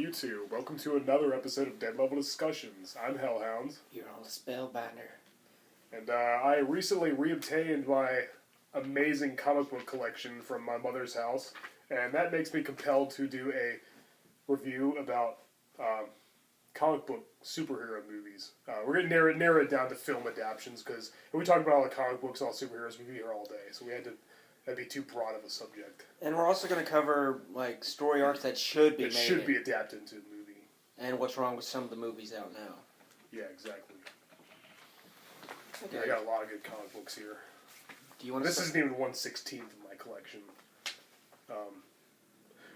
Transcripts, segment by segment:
YouTube. Welcome to another episode of Dead Level Discussions. I'm Hellhound. You're on the Spellbinder. And I recently reobtained my amazing comic book collection from my mother's house. And that makes me compelled to do a review about comic book superhero movies. We're going to narrow it down to film adaptations because if we talk about all the comic books and all superheroes, we'd be here all day. So that'd be too broad of a subject. And we're also going to cover like story arcs that should be made. Should be adapted into a movie. And what's wrong with some of the movies out now. Yeah, exactly. Okay. Yeah, I got a lot of good comic books here. Do you want to? This isn't even 1/16 of my collection.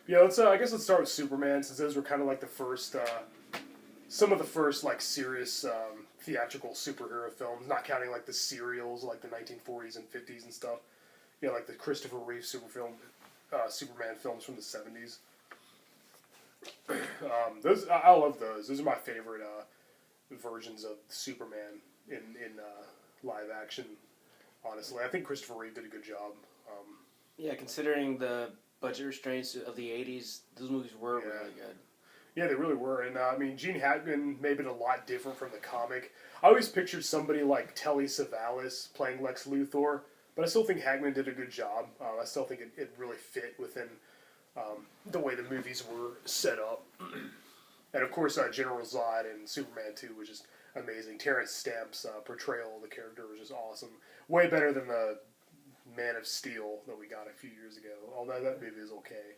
Let's. I guess let's start with Superman, since those were kind of like the first, some of the first like serious theatrical superhero films, not counting like the serials, like the 1940s and 50s and stuff. You know, like the Christopher Reeve Superman films from the 70s. Those I love those. Those are my favorite versions of Superman in live action. Honestly, I think Christopher Reeve did a good job. Yeah, considering the budget restraints of the 80s, those movies were really good. Yeah, they really were. And I mean, Gene Hackman made it a lot different from the comic. I always pictured somebody like Telly Savalas playing Lex Luthor. But I still think Hackman did a good job. I still think it really fit within the way the movies were set up. And of course, General Zod in Superman 2 was just amazing. Terrence Stamp's portrayal of the character was just awesome. Way better than the Man of Steel that we got a few years ago. Although that movie is okay.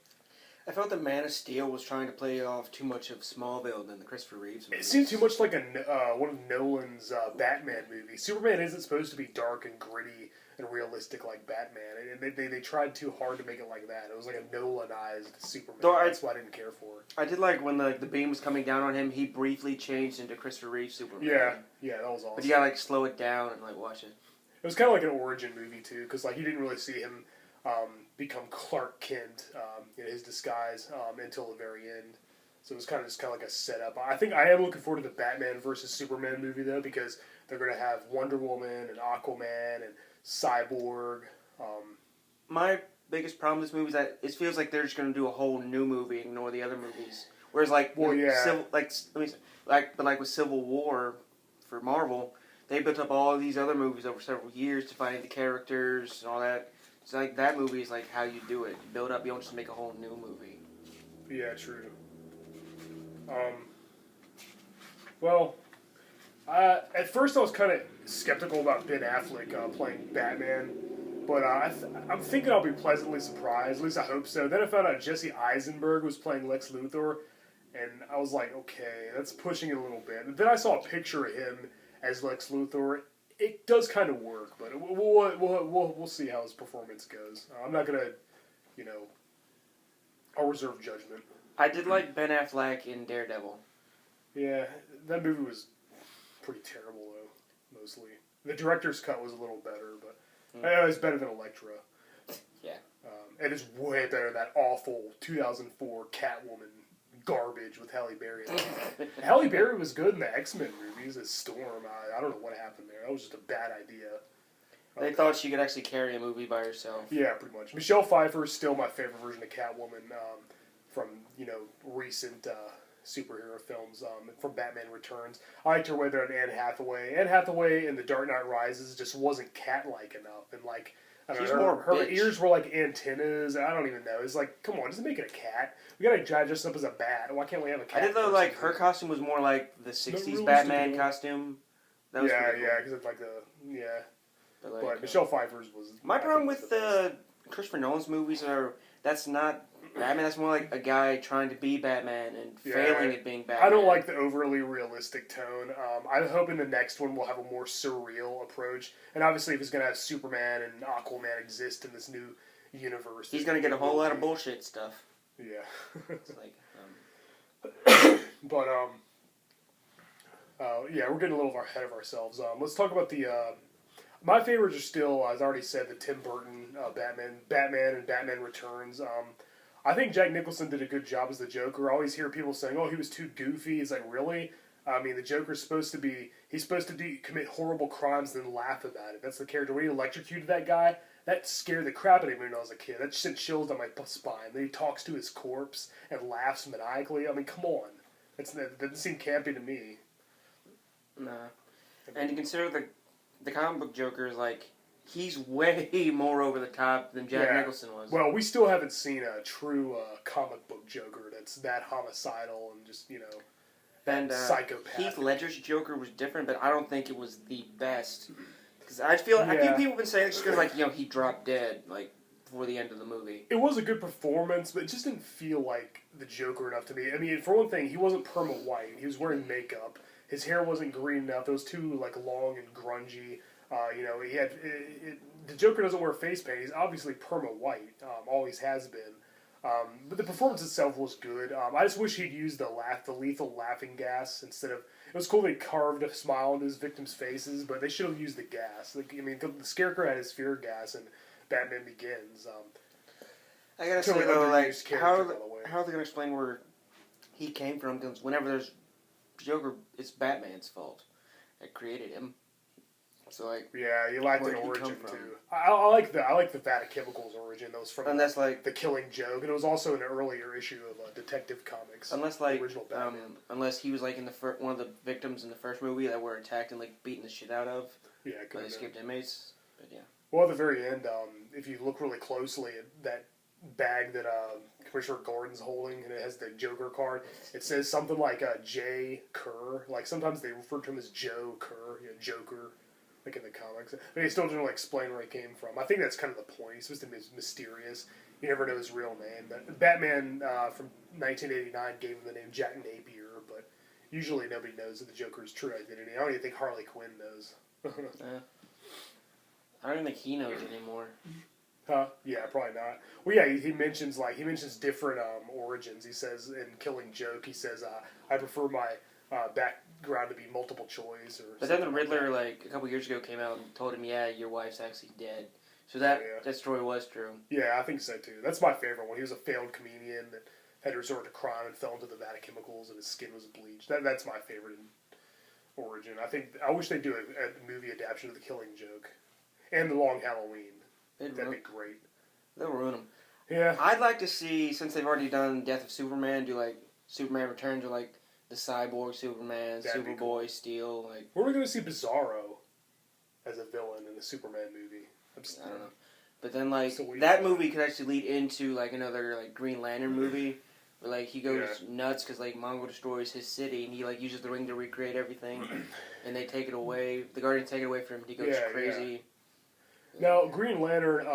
I felt that Man of Steel was trying to play off too much of Smallville than the Christopher Reeves movies. It seemed too much like one of Nolan's Batman movies. Superman isn't supposed to be dark and gritty and realistic like Batman, and they tried too hard to make it like that. It was like a Nolanized Superman. That's what I didn't care for. I did like when the beam was coming down on him, he briefly changed into Christopher Reeve Superman. Yeah, that was awesome. But you gotta like slow it down and like watch it. It was kind of like an origin movie too, because like you didn't really see him become Clark Kent in his disguise until the very end. So it was kind of like a setup. I think I am looking forward to the Batman versus Superman movie though, because they're going to have Wonder Woman and Aquaman and Cyborg. My biggest problem with this movie is that it feels like they're just going to do a whole new movie and ignore the other movies. Whereas like with Civil War for Marvel, they built up all of these other movies over several years to find the characters and all that. It's like that movie is like how you do it. You build up. You don't just make a whole new movie. Yeah, true. At first I was kind of skeptical about Ben Affleck playing Batman, but I'm thinking I'll be pleasantly surprised. At least I hope so. Then I found out Jesse Eisenberg was playing Lex Luthor, and I was like, okay, that's pushing it a little bit. And then I saw a picture of him as Lex Luthor. It does kind of work, but we'll see how his performance goes. I'm not gonna, I'll reserve judgment. I did like Ben Affleck in Daredevil. Yeah, that movie was pretty terrible though. Mostly, the director's cut was a little better, but it was better than Elektra. Yeah, and it's way better than that awful 2004 Catwoman garbage with Halle Berry. Halle Berry was good in the X-Men movies as Storm. I don't know what happened there. That was just a bad idea. They thought she could actually carry a movie by herself. Yeah, pretty much. Michelle Pfeiffer is still my favorite version of Catwoman from recent superhero films. From Batman Returns, I liked her way better than Anne Hathaway. Anne Hathaway in The Dark Knight Rises just wasn't cat-like enough, and like. Her ears were like antennas. I don't even know. It's like, come on, just make it a cat. We gotta dress up as a bat. Why can't we have a cat? I did though, like her costume was more like the '60s Batman costume. That was cool. Because it's like But Michelle Pfeiffer's was. My problem with Christopher Nolan's movies are that's not Batman. That's more like a guy trying to be Batman and failing at being Batman. I don't like the overly realistic tone. I'm hoping the next one will have a more surreal approach. And obviously, if it's going to have Superman and Aquaman exist in this new universe, he's going to get a whole lot of bullshit stuff. Yeah. It's like, but we're getting a little ahead of ourselves. Let's talk about the. My favorites are still, as I already said, the Tim Burton Batman and Batman Returns. I think Jack Nicholson did a good job as the Joker. I always hear people saying, "Oh, he was too goofy." It's like, really? I mean, the Joker's supposed to commit horrible crimes and then laugh about it. That's the character. When he electrocuted that guy, that scared the crap out of me when I was a kid. That sent chills down my spine. Then he talks to his corpse and laughs maniacally. I mean, come on. That doesn't seem campy to me. Nah. And to consider the comic book Joker is like, he's way more over the top than Jack Nicholson was. Well, we still haven't seen a true comic book Joker that's that homicidal and just, and psychopath. Heath Ledger's Joker was different, but I don't think it was the best. Because I feel people have been saying it's because he dropped dead before the end of the movie. It was a good performance, but it just didn't feel like the Joker enough to me. I mean, for one thing, he wasn't perma white. He was wearing makeup. His hair wasn't green enough. It was too long and grungy. He had the Joker doesn't wear face paint. He's obviously perma white. Always has been. But the performance itself was good. I just wish he'd used the lethal laughing gas instead of. It was cool they carved a smile into his victims' faces, but they should have used the gas. The Scarecrow had his fear gas, and Batman Begins. I gotta say though, how are they gonna explain where he came from? Because whenever there's Joker, it's Batman's fault. That created him. So you lacked an origin too. I like the Vatichemicals origin. That was from the Killing Joke, and it was also an earlier issue of Detective Comics. Unless the original Batman. Unless he was in the one of the victims in the first movie that were attacked and beaten the shit out of. Yeah, by the escaped inmates. But yeah. Well, at the very end, if you look really closely at that bag that Commissioner Gordon's holding, and it has the Joker card, it says something like J. Kerr. Sometimes they refer to him as Joe Kerr, Joker. In the comics. I mean, they still don't explain where he came from. I think that's kind of the point. He's supposed to be mysterious. You never know his real name. But Batman from 1989 gave him the name Jack Napier, but usually nobody knows the Joker's true identity. I don't even think Harley Quinn knows. I don't even think he knows anymore. Huh? Yeah, probably not. Well, yeah, he mentions different origins. He says in Killing Joke, he says, I prefer my background to be multiple choice. But then the Riddler, a couple years ago, came out and told him, yeah, your wife's actually dead. So that story was true. Yeah, I think so too. That's my favorite one. He was a failed comedian that had to resort to crime and fell into the vat of chemicals and his skin was bleached. That's my favorite origin. I wish they'd do a movie adaptation of The Killing Joke. And The Long Halloween. That'd be great. They'll ruin them. Yeah. I'd like to see, since they've already done Death of Superman, do Superman Returns or the Cyborg Superman, Superboy, cool. Steel. Where are we going to see Bizarro as a villain in the Superman movie? I don't know. But then that movie could actually lead into another Green Lantern movie where he goes nuts because Mongo destroys his city and he uses the ring to recreate everything and they take it away. The Guardians take it away from him and he goes crazy. Yeah. Now, Green Lantern,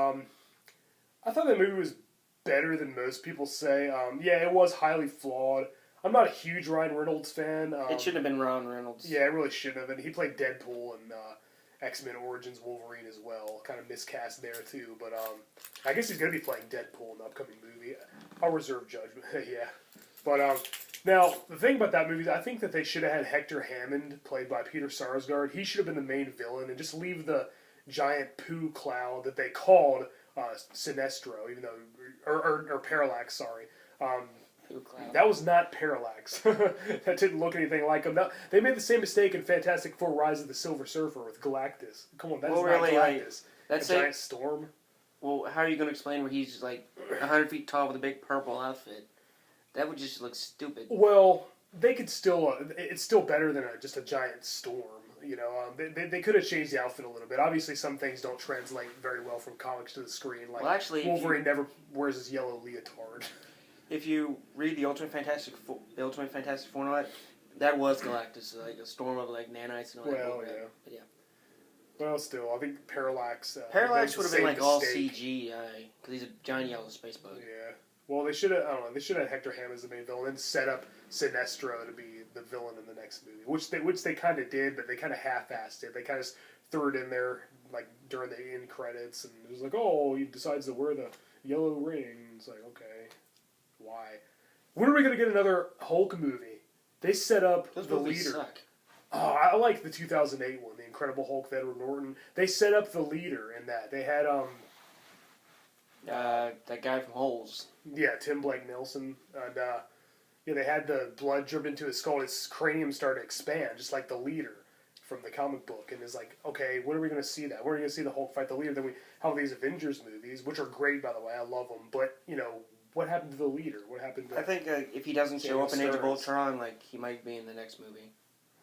I thought that movie was better than most people say. It was highly flawed. I'm not a huge Ryan Reynolds fan. It shouldn't have been Ryan Reynolds. Yeah, it really shouldn't have. And he played Deadpool and X-Men Origins Wolverine as well. Kind of miscast there too. But I guess he's going to be playing Deadpool in the upcoming movie. I'll reserve judgment. Yeah. But now, the thing about that movie is I think that they should have had Hector Hammond, played by Peter Sarsgaard. He should have been the main villain and just leave the giant poo cloud that they called Sinestro, even though... Or Parallax, sorry. That was not Parallax. That didn't look anything like him. No, they made the same mistake in Fantastic Four: Rise of the Silver Surfer with Galactus. Come on, that's not Galactus. That's a giant storm. Well, how are you going to explain where he's 100 feet tall with a big purple outfit? That would just look stupid. Well, they could still. It's still better than just a giant storm. They could have changed the outfit a little bit. Obviously, some things don't translate very well from comics to the screen. Wolverine never wears his yellow leotard. If you read the Ultimate Fantastic Four, that was Galactus, a storm of nanites and all that. Well, yeah. But yeah. Well, still, I think Parallax. Parallax would have been all CGI because he's a giant yellow space bug. Yeah. Well, they should have. I don't know. They should have Hector Hammond as the main villain and set up Sinestro to be the villain in the next movie, which they kind of did, but they kind of half-assed it. They kind of threw it in there during the end credits, and it was oh, he decides to wear the yellow ring. It's okay. Why? When are we going to get another Hulk movie? They set up Those the movies leader. Suck. Oh, I like the 2008 one, The Incredible Hulk, with Edward Norton. They set up the leader in that. They had that guy from Holes. Yeah, Tim Blake Nelson, and they had the blood drip into his skull. His cranium started to expand, just like the leader from the comic book, and is like, okay, when are we going to see that? When are we going to see the Hulk fight the leader? Then we have these Avengers movies, which are great, by the way. I love them, but what happened to the leader? What happened to? I think if he doesn't show up in Age of Ultron, he might be in the next movie.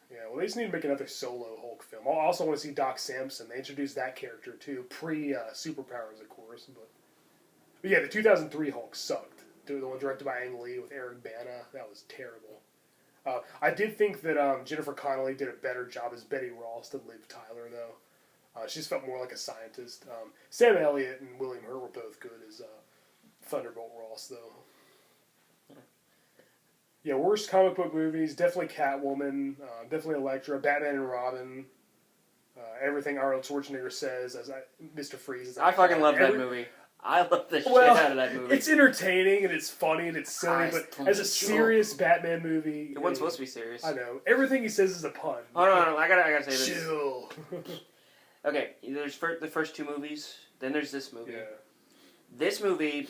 Yeah, well, they just need to make another solo Hulk film. I also want to see Doc Samson. They introduced that character, too. Pre-superpowers, of course. But yeah, the 2003 Hulk sucked. The one directed by Ang Lee with Eric Bana. That was terrible. I did think that Jennifer Connelly did a better job as Betty Ross than Liv Tyler, though. She just felt more like a scientist. Sam Elliott and William Hurt were both good as Thunderbolt Ross, though. Yeah, worst comic book movies, definitely Catwoman, definitely Elektra, Batman and Robin, everything Arnold Schwarzenegger says as Mr. Freeze. I fucking love that movie. I love the shit out of that movie. It's entertaining and it's funny and it's silly, but as a serious Batman movie... It wasn't supposed to be serious. I know. Everything he says is a pun. Oh, no, I gotta say this. Chill. Okay, there's the first two movies, then there's this movie. Yeah. This movie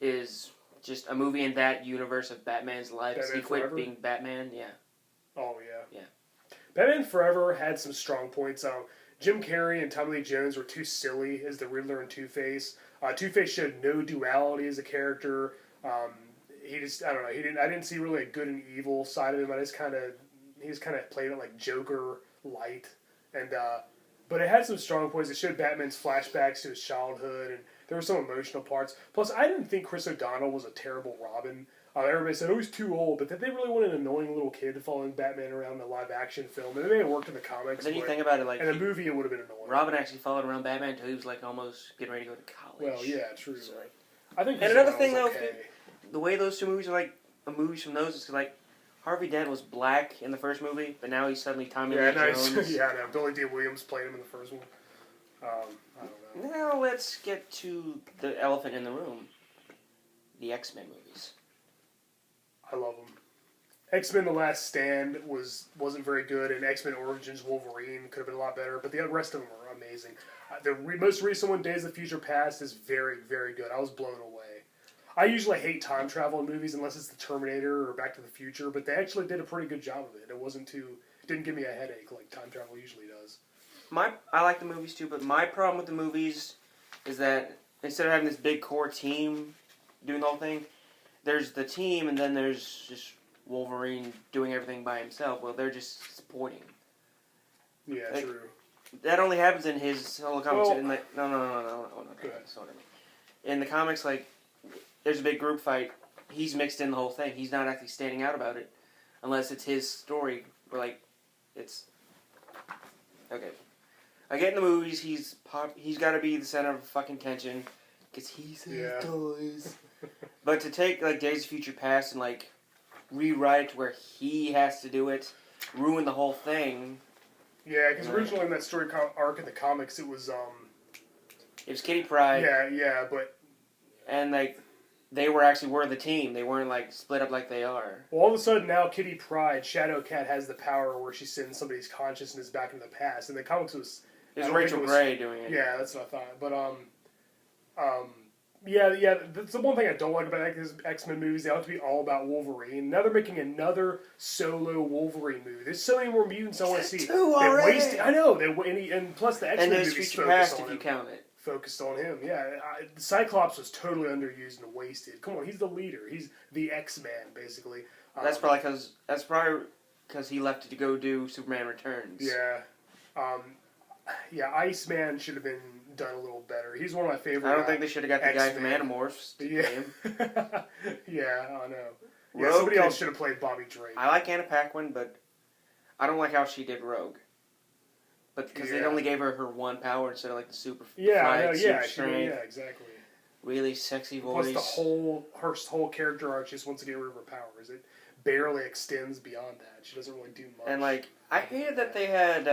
is... just a movie in that universe of Batman's life. Batman He quit Forever? being Batman, yeah. Oh, yeah. Yeah. Batman Forever had some strong points. Jim Carrey and Tommy Lee Jones were too silly as the Riddler and Two-Face. Two-Face showed no duality as a character. He just, I don't know, I didn't see really a good and evil side of him. He just kind of played it like Joker light. But it had some strong points. It showed Batman's flashbacks to his childhood, and there were some emotional parts. Plus, I didn't think Chris O'Donnell was a terrible Robin. Everybody said, he's too old, but they really want an annoying little kid following Batman around in a live-action film. And it may have worked in the comics. But then you think about it, in a movie, it would have been annoying. Robin actually followed around Batman until he was almost getting ready to go to college. Well, yeah, true. So, I think. And another thing, though, the way those two movies are movies from those is Harvey Dent was black in the first movie, but now he's suddenly Tommy Lee Jones. Yeah, no, Billy D. Williams played him in the first one. I don't know. Now let's get to the elephant in the room. The X-Men movies. I love them. X-Men: The Last Stand wasn't very good, and X-Men Origins Wolverine could have been a lot better, but the rest of them were amazing. The most recent one, Days of Future Past, is very, very good. I was blown away. I usually hate time travel in movies unless it's The Terminator or Back to the Future, but they actually did a pretty good job of it. It didn't give me a headache like time travel usually does. I like the movies too, but my problem with the movies is that instead of having this big core team doing the whole thing, there's the team and then there's just Wolverine doing everything by himself. Well, they're just supporting. Yeah, true. That only happens in his whole comics. Well, no. That's what I mean. In the comics, there's a big group fight. He's mixed in the whole thing. He's not actually standing out about it, unless it's his story. Or it's okay. I get in the movies. He's got to be the center of fucking tension because he says toys. But to take Days of Future Past and rewrite it to where he has to do it, ruin the whole thing. Yeah, because originally in that story arc in the comics, it was Kitty Pryde. Yeah, but and they were the team. They weren't split up like they are. Well, all of a sudden now Kitty Pryde, Shadowcat, has the power where she sends somebody's consciousness back into the past. And the comics was Rachel Grey doing it. Yeah, that's what I thought. But yeah. That's the one thing I don't like about these X-Men movies. They have to be all about Wolverine. Now they're making another solo Wolverine movie. There's so many more mutants I want to see. Two already. I know. And plus the X-Men movies Future Past, if you count it. Focused on him, yeah. Cyclops was totally underused and wasted. Come on, he's the leader. He's the X-Man, basically. That's probably because he left to go do Superman Returns. Yeah. Iceman should have been done a little better. He's one of my favorite. I don't think they should have got the guy from Animorphs to play him. Yeah, I know. Yeah, somebody else should have played Bobby Drake. I like Anna Paquin, but I don't like how she did Rogue. But because they only gave her one power instead of the super strength. Yeah, exactly. Really sexy voice. Plus her whole character arc just wants to get rid of her powers. It barely extends beyond that. She doesn't really do much. And I hated that they had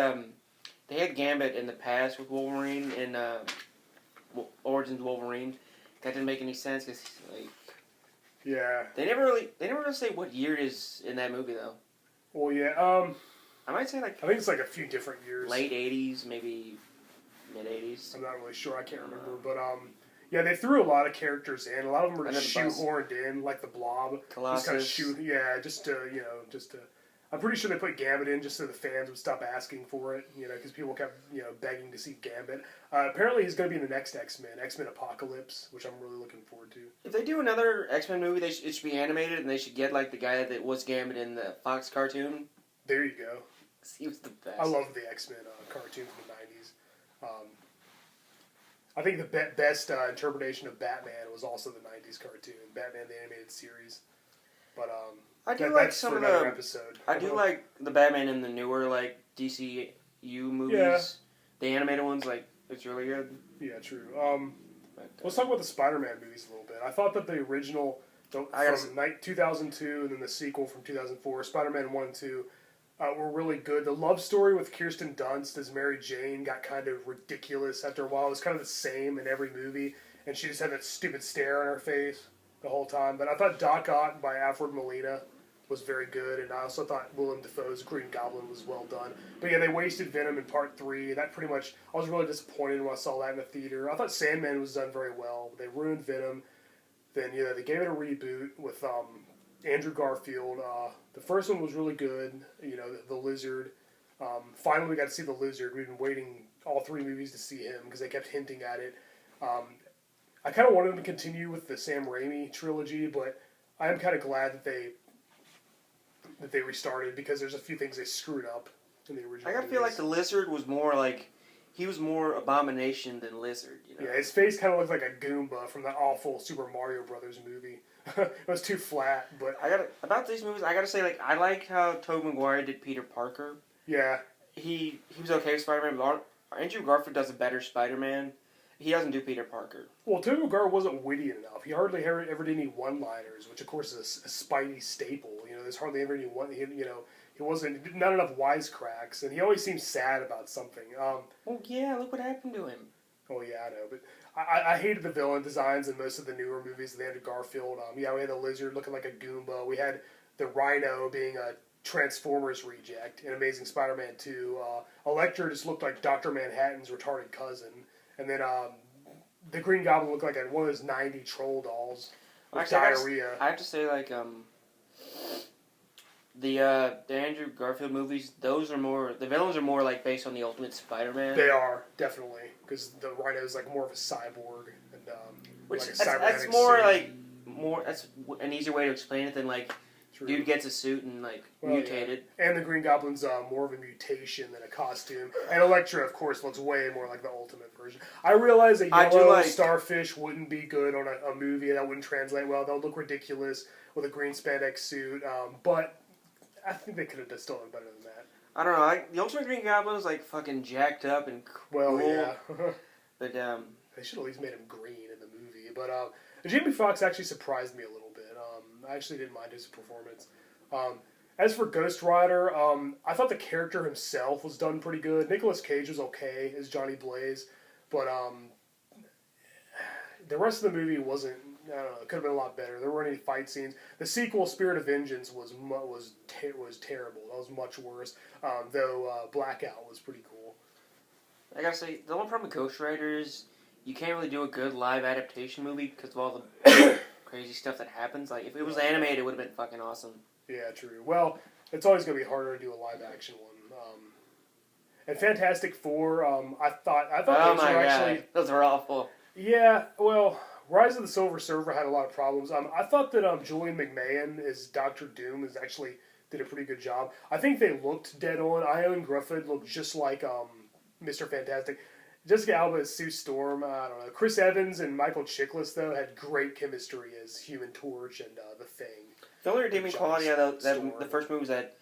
Gambit in the past with Wolverine in Origins Wolverine. That didn't make any sense because yeah. They never really say what year it is in that movie though. Well, yeah. I might say I think it's a few different years. Late 80s, maybe mid 80s. I'm not really sure. I can't remember, but yeah, they threw a lot of characters in. A lot of them were just shoehorned in, like the Blob. Colossus. Just to. I'm pretty sure they put Gambit in just so the fans would stop asking for it, because people kept, begging to see Gambit. Apparently he's going to be in the next X-Men Apocalypse, which I'm really looking forward to. If they do another X-Men movie, it should be animated, and they should get, like, the guy that was Gambit in the Fox cartoon. There you go. He was the best. I love the X-Men cartoons in the 90s. I think the best interpretation of Batman was also the 90s cartoon, Batman the Animated Series. But, I do like some of the episode. I do like the Batman in the newer DCU movies. Yeah. The animated ones, it's really good. Yeah, true. Let's talk about the Spider-Man movies a little bit. I thought that the original from 2002 and then the sequel from 2004, Spider-Man 1 and 2, were really good. The love story with Kirsten Dunst as Mary Jane got kind of ridiculous after a while. It was kind of the same in every movie, and she just had that stupid stare on her face the whole time. But I thought Doc Ock by Alfred Molina was very good, and I also thought Willem Dafoe's Green Goblin was well done. But yeah, they wasted Venom in Part 3. That pretty much, I was really disappointed when I saw that in the theater. I thought Sandman was done very well. They ruined Venom. Then, they gave it a reboot with Andrew Garfield. The first one was really good, the Lizard. Finally, we got to see the Lizard. We've been waiting all 3 movies to see him because they kept hinting at it. I kind of wanted them to continue with the Sam Raimi trilogy, but I am kind of glad that they restarted because there's a few things they screwed up in the original. I feel like the Lizard was more he was more Abomination than Lizard. Yeah, his face kind of looked like a Goomba from that awful Super Mario Brothers movie. It was too flat, but about these movies, I gotta say, I like how Tobey Maguire did Peter Parker. Yeah, he was okay with Spider-Man, but Andrew Garfield does a better Spider-Man. He doesn't do Peter Parker. Well, Tobey Maguire wasn't witty enough. He hardly ever did any one-liners, which of course is a Spidey staple. There's hardly ever any one. He wasn't not enough wisecracks, and he always seems sad about something. Oh yeah, look what happened to him. Oh yeah, I know, but I hated the villain designs in most of the newer movies. They had Garfield. We had the Lizard looking like a Goomba. We had the Rhino being a Transformers reject in Amazing Spider-Man 2. Elektra just looked like Dr. Manhattan's retarded cousin. And then the Green Goblin looked like one of those 90 troll dolls with diarrhea. I have to say, the Andrew Garfield movies, the villains are more based on the Ultimate Spider-Man. They are, definitely, because the Rhino is more of a cyborg and that's more that's an easier way to explain it than True. Dude gets a suit and mutated. Yeah. And the Green Goblin's more of a mutation than a costume. And Elektra, of course, looks way more like the Ultimate version. I realize a yellow starfish wouldn't be good on a movie. That wouldn't translate well. That would look ridiculous with a green spandex suit. But I think they could have still done better than that. I don't know. The Ultimate Green Goblin is fucking jacked up and cool. Well, yeah. But they should at least made him green in the movie. But Jamie Foxx actually surprised me a little bit. I actually didn't mind his performance. As for Ghost Rider, I thought the character himself was done pretty good. Nicolas Cage was okay as Johnny Blaze, but the rest of the movie wasn't. I don't know. It could have been a lot better. There weren't any fight scenes. The sequel, Spirit of Vengeance, was terrible. That was much worse. Though Blackout was pretty cool. I gotta say, the only problem with Ghost Rider is you can't really do a good live adaptation movie because of all the crazy stuff that happens. If it was animated, it would have been fucking awesome. Yeah, true. Well, it's always going to be harder to do a live action one. And Fantastic Four, I thought oh my god, those were awful. Yeah, well, Rise of the Silver Surfer had a lot of problems. I thought that Julian McMahon as Doctor Doom actually did a pretty good job. I think they looked dead on. Ioan Gruffudd looked just like Mr. Fantastic. Jessica Alba as Sue Storm, I don't know. Chris Evans and Michael Chiklis, though, had great chemistry as Human Torch and The Thing. The only redeeming quality of the first movie was that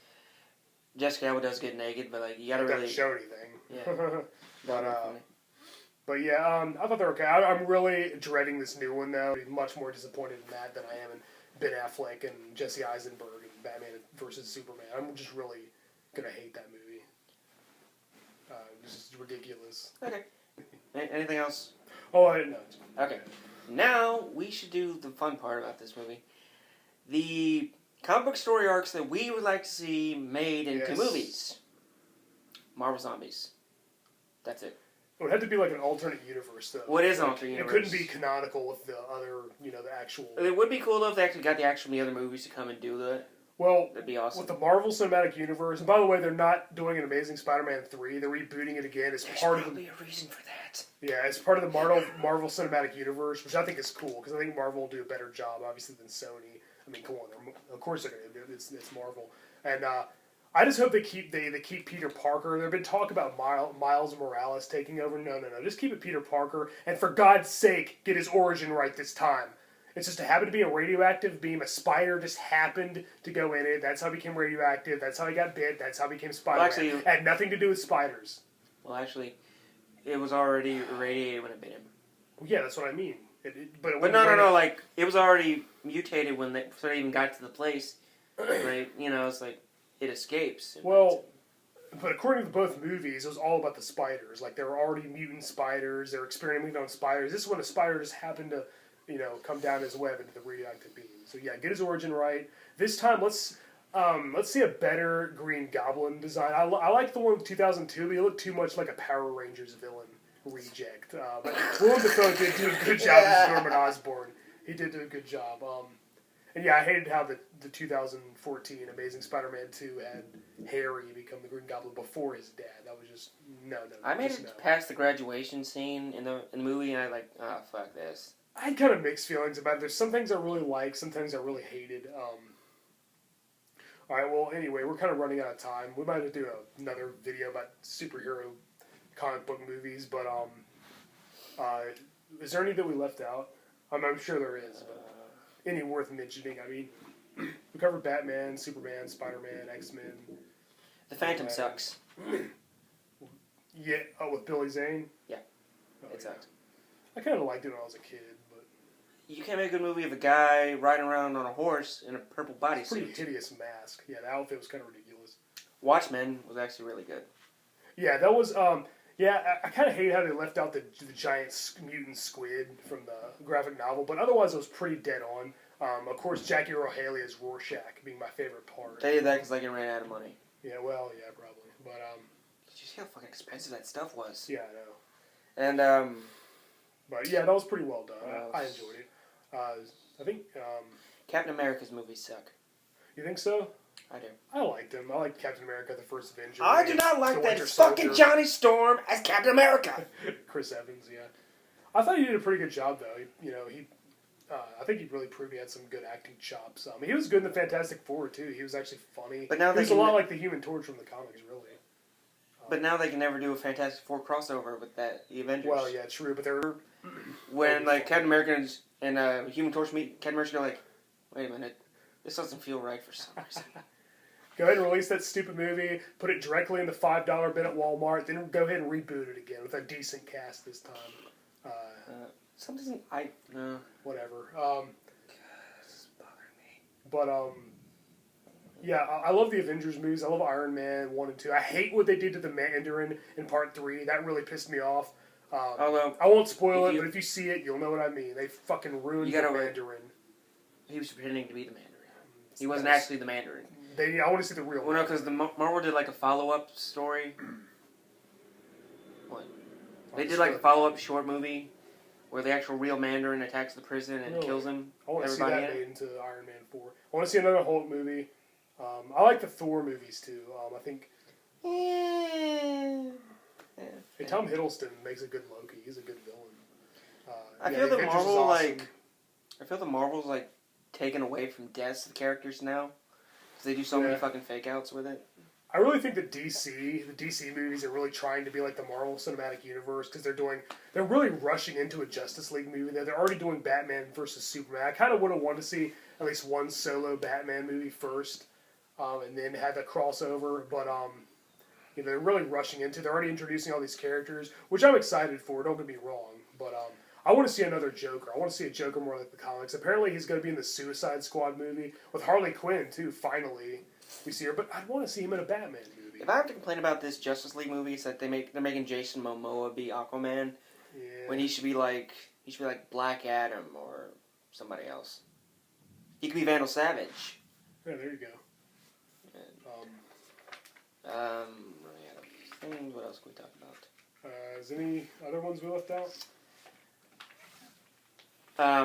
Jessica Alba does get naked, but you gotta really... doesn't show anything. Yeah. But yeah, I thought they were okay. I'm really dreading this new one, though. I'm much more disappointed in that than I am in Ben Affleck and Jesse Eisenberg and Batman vs. Superman. I'm just really gonna hate that movie. This is ridiculous. Okay. Anything else? Oh, I didn't know. Okay. Now, we should do the fun part about this movie. The comic book story arcs that we would like to see made into movies. Marvel Zombies. That's it. It would have to be an alternate universe, though. What is an alternate universe? It couldn't be canonical with the other, the actual... It would be cool, though, if they actually got the other movies to come and do that. Well, that'd be awesome. With the Marvel Cinematic Universe, and by the way, they're not doing an Amazing Spider-Man 3. They're rebooting it again as There's part of probably a reason for that. Yeah, it's part of the Marvel Cinematic Universe, which I think is cool because I think Marvel will do a better job, obviously, than Sony. I mean, come on, of course they're going to do it. It's Marvel, and I just hope they keep Peter Parker. There've been talk about Miles Morales taking over. No, just keep it Peter Parker, and for God's sake, get his origin right this time. It's just happened to be a radioactive beam. A spider just happened to go in it. That's how he became radioactive. That's how he got bit. That's how he became Spider-Man. Well, actually, it had nothing to do with spiders. Well, actually, it was already irradiated when it bit him. Well, yeah, that's what I mean. But no. Like, it was already mutated when they even got to the place. Like, it's like, it escapes. Well, but according to both movies, it was all about the spiders. Like, there were already mutant spiders. They were experimenting on spiders. This is when a spider just happened to... come down his web into the radioactive beam. So yeah, get his origin right. This time, let's see a better Green Goblin design. I like the one with 2002, but he looked too much like a Power Rangers villain reject. But Willem Dafoe did do a good job as Norman Osborn. He did do a good job. And yeah, I hated how the 2014 Amazing Spider-Man 2 had Harry become the Green Goblin before his dad. That was just no. I made it past the graduation scene in the movie, and I like, fuck this. I had kind of mixed feelings about it. There's some things I really like, some things I really hated. Alright, well, anyway, we're kind of running out of time. We might have to do another video about superhero comic book movies, but is there any that we left out? I'm sure there is, but any worth mentioning? I mean, we covered Batman, Superman, Spider-Man, X-Men. The Phantom sucks. Yeah, with Billy Zane? Yeah, it sucked. I kind of liked it when I was a kid. You can't make a good movie of a guy riding around on a horse in a purple bodysuit. Pretty hideous mask. Yeah, the outfit was kind of ridiculous. Watchmen was actually really good. Yeah, that was. I kind of hate how they left out the giant mutant squid from the graphic novel, but otherwise it was pretty dead on. Of course, Jackie Earle Haley as Rorschach being my favorite part. They did that because they ran out of money. Yeah, well, yeah, probably, but Did you see how fucking expensive that stuff was? Yeah, I know. And But yeah, that was pretty well done. I enjoyed it. I think Captain America's movies suck. You think so? I do. I liked him. I liked Captain America: The First Avenger. I do not like that fucking Johnny Storm as Captain America. Chris Evans, yeah. I thought he did a pretty good job, though. I think he really proved he had some good acting chops. He was good in the Fantastic Four too. He was actually funny. But now he was a lot like the Human Torch from the comics, really. But now they can never do a Fantastic Four crossover with the Avengers. Well, yeah, true. But they're when Captain America and Human Torch meet, Captain America's like, wait a minute, this doesn't feel right for some reason. Go ahead and release that stupid movie, put it directly in the $5 bin at Walmart, then go ahead and reboot it again with a decent cast this time. Whatever. This is bothering me. But, yeah, I love the Avengers movies. I love Iron Man 1 and 2. I hate what they did to the Mandarin in Part 3. That really pissed me off. Although, I won't spoil it, but if you see it, you'll know what I mean. They fucking ruined the Mandarin. He was pretending to be the Mandarin. He wasn't actually the Mandarin. I want to see the real. Well, no, because the Marvel did like a follow-up story. What? They did like a follow-up short movie where the actual real Mandarin attacks the prison and kills him. I want to see that made into Iron Man 4. I want to see another Hulk movie. I like the Thor movies too. I think. Hey, Tom Hiddleston makes a good Loki. He's a good villain. I feel the Marvel awesome. I feel the Marvel's like taken away from deaths of the characters now. Because they do so many fucking fake outs with it. I really think the DC movies are really trying to be like the Marvel Cinematic Universe because they're really rushing into a Justice League movie. They're already doing Batman versus Superman. I kind of would have wanted to see at least one solo Batman movie first, and then have a crossover. But they're really rushing into. They're already introducing all these characters, which I'm excited for. Don't get me wrong, but I want to see another Joker. I want to see a Joker more like the comics. Apparently, he's going to be in the Suicide Squad movie with Harley Quinn too. Finally. We see her, but I'd want to see him in a Batman movie. If I have to complain about this Justice League movie, it's that they're making Jason Momoa be Aquaman, when he should be like Black Adam or somebody else. He could be Vandal Savage. Yeah, there you go. What else can we talk about? Is any other ones we left out? I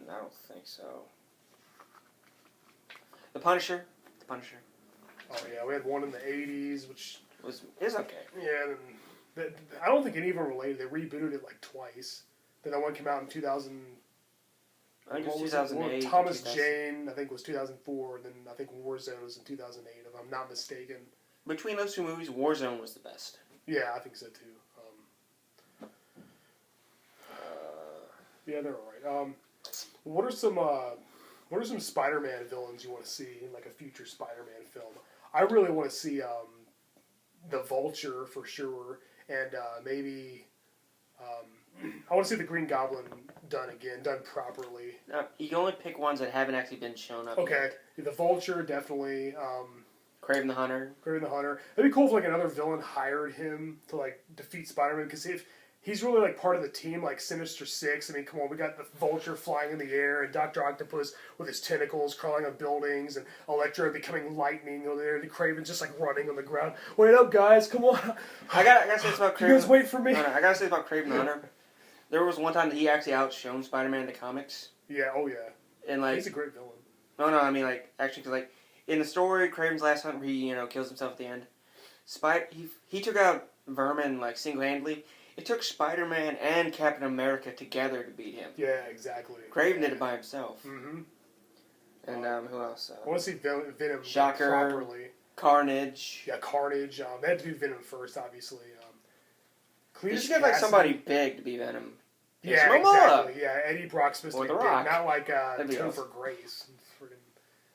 don't think so. The Punisher. Oh yeah, we had one in the '80s, which is okay. Yeah, and I don't think any of them were related. They rebooted it like twice. Then that one came out in 2000. I think it was 2008. Thomas Jane, I think, was 2004. And then I think Warzone was in 2008, if I'm not mistaken. Between those two movies, Warzone was the best. Yeah, I think so too. Yeah, they're all right. What are some Spider-Man villains you want to see in like a future Spider-Man film? I really want to see the Vulture for sure, and maybe I want to see the Green Goblin done properly. You can only pick ones that haven't actually been shown up. Okay, yet. The Vulture definitely. Kraven the Hunter. It'd be cool if like another villain hired him to like defeat Spider-Man, because if he's really like part of the team, like Sinister Six. I mean, come on, we got the Vulture flying in the air, and Dr. Octopus with his tentacles crawling on buildings, and Electro becoming lightning over there, and Kraven just like running on the ground. Wait up, guys, come on! I gotta say this about Kraven. You guys wait for me. No, I gotta say this about Kraven the Hunter. There was one time that he actually outshone Spider-Man in the comics. Yeah, oh yeah. And like he's a great villain. No, I mean like actually, because like in the story, Kraven's last hunt, where he kills himself at the end. He took out Vermin like single-handedly. It took Spider-Man and Captain America together to beat him. Yeah, exactly. Kraven did it by himself. Mm-hmm. And who else? I want to see Venom Shocker, properly. Carnage. Yeah, Carnage. They had to do Venom first, obviously. You should get like somebody big to be Venom. Yeah, exactly. Yeah, Eddie Brock's supposed to be big, not like Topher Grace.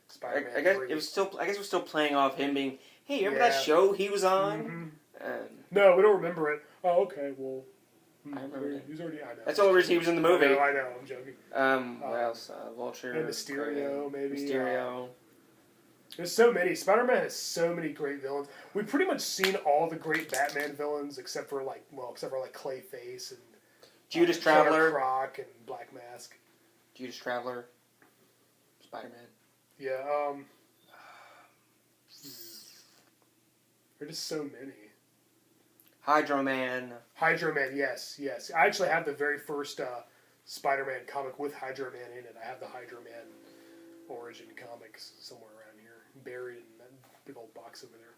Spider-Man. I guess it was still playing off him being. Hey, remember that show he was on? Mm-hmm. No, we don't remember it. Oh, okay. Well, I remember it. He's already. I know. That's the only reason he was in the movie. I know. I'm joking. What else? Vulture. And Mysterio, maybe. Mysterio. There's so many. Spider-Man has so many great villains. We've pretty much seen all the great Batman villains, except for Clayface and Judas Traveler, Croc, and Black Mask. Judas Traveler, Spider-Man. Yeah. There's just so many. Hydro Man, yes. I actually have the very first Spider-Man comic with Hydro Man in it. I have the Hydro Man origin comics somewhere around here, buried in that big old box over there.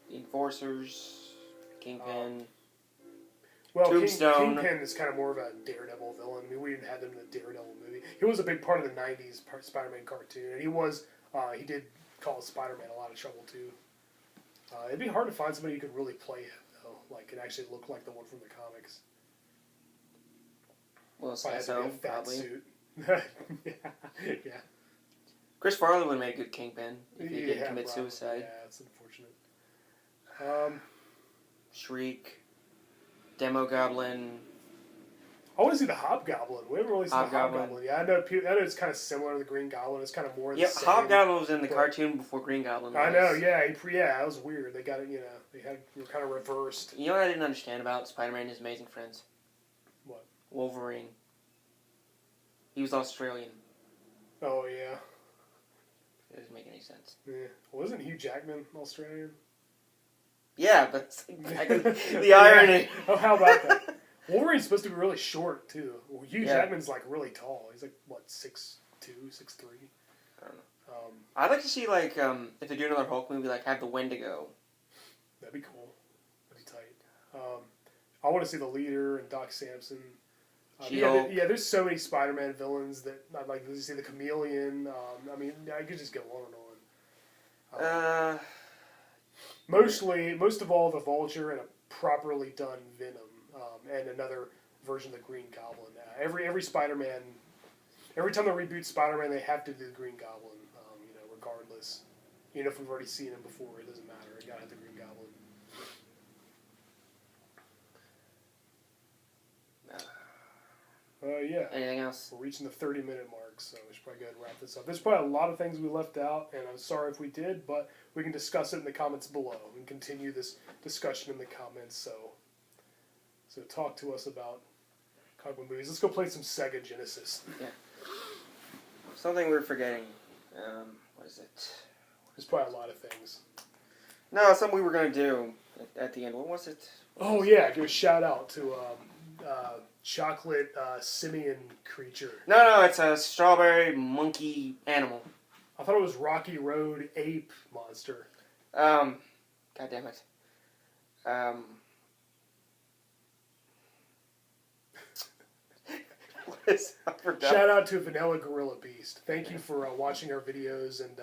The Enforcers, Kingpin. Tombstone. Kingpin is kind of more of a Daredevil villain. I mean, we didn't have him in the Daredevil movie. He was a big part of the '90s Spider-Man cartoon, and he did cause Spider-Man a lot of trouble too. It'd be hard to find somebody who could really play him, though. Like, it actually look like the one from the comics. Well, so probably. Suit. yeah. Chris Farley would have made a good Kingpin if he didn't commit probably. Suicide. Yeah, that's unfortunate. Shriek, Demo Goblin. I want to see the Hobgoblin. We haven't really seen the Hobgoblin. Yeah, I know it's kind of similar to the Green Goblin. It's kind of more. Yeah, Hobgoblin was in the cartoon before Green Goblin was. I know. Yeah, that was weird. They got it. They were kind of reversed. You know what I didn't understand about Spider-Man and His Amazing Friends? What? Wolverine. He was Australian. Oh yeah. It doesn't make any sense. Yeah. Wasn't Hugh Jackman Australian? Yeah, but the irony. Oh, how about that? Wolverine's supposed to be really short, too. Hugh Jackman's, like, really tall. He's, like, what, 6'2", 6'3"? I don't know. I'd like to see, like, if they do another Hulk movie, like, have the Wendigo. That'd be cool. That'd be tight. I want to see the Leader and Doc Samson. There's so many Spider-Man villains that I'd like to see. The Chameleon. I mean, I could just go on and on. Most of all, the Vulture and a properly done Venom. And another version of the Green Goblin. Every Spider-Man, every time they reboot Spider-Man, they have to do the Green Goblin, regardless. Even if we've already seen him before, it doesn't matter. You gotta have the Green Goblin. Yeah. Anything else? We're reaching the 30-minute mark, so we should probably go ahead and wrap this up. There's probably a lot of things we left out, and I'm sorry if we did, but we can discuss it in the comments below and continue this discussion in the comments, So talk to us about comic book movies. Let's go play some Sega Genesis. Yeah. Something we're forgetting. What is it? There's probably a lot of things. No, something we were going to do at the end. What was it? Oh, yeah. Give a shout out to Chocolate Simian Creature. No, it's a strawberry monkey animal. I thought it was Rocky Road Ape Monster. God damn it. Shout out to Vanilla Gorilla Beast. Thank you for watching our videos and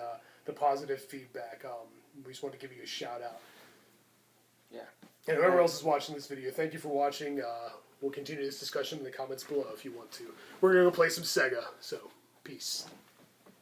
the positive feedback. We just want to give you a shout out. Yeah. And whoever else is watching this video, thank you for watching. We'll continue this discussion in the comments below if you want to. We're going to go play some Sega, so peace.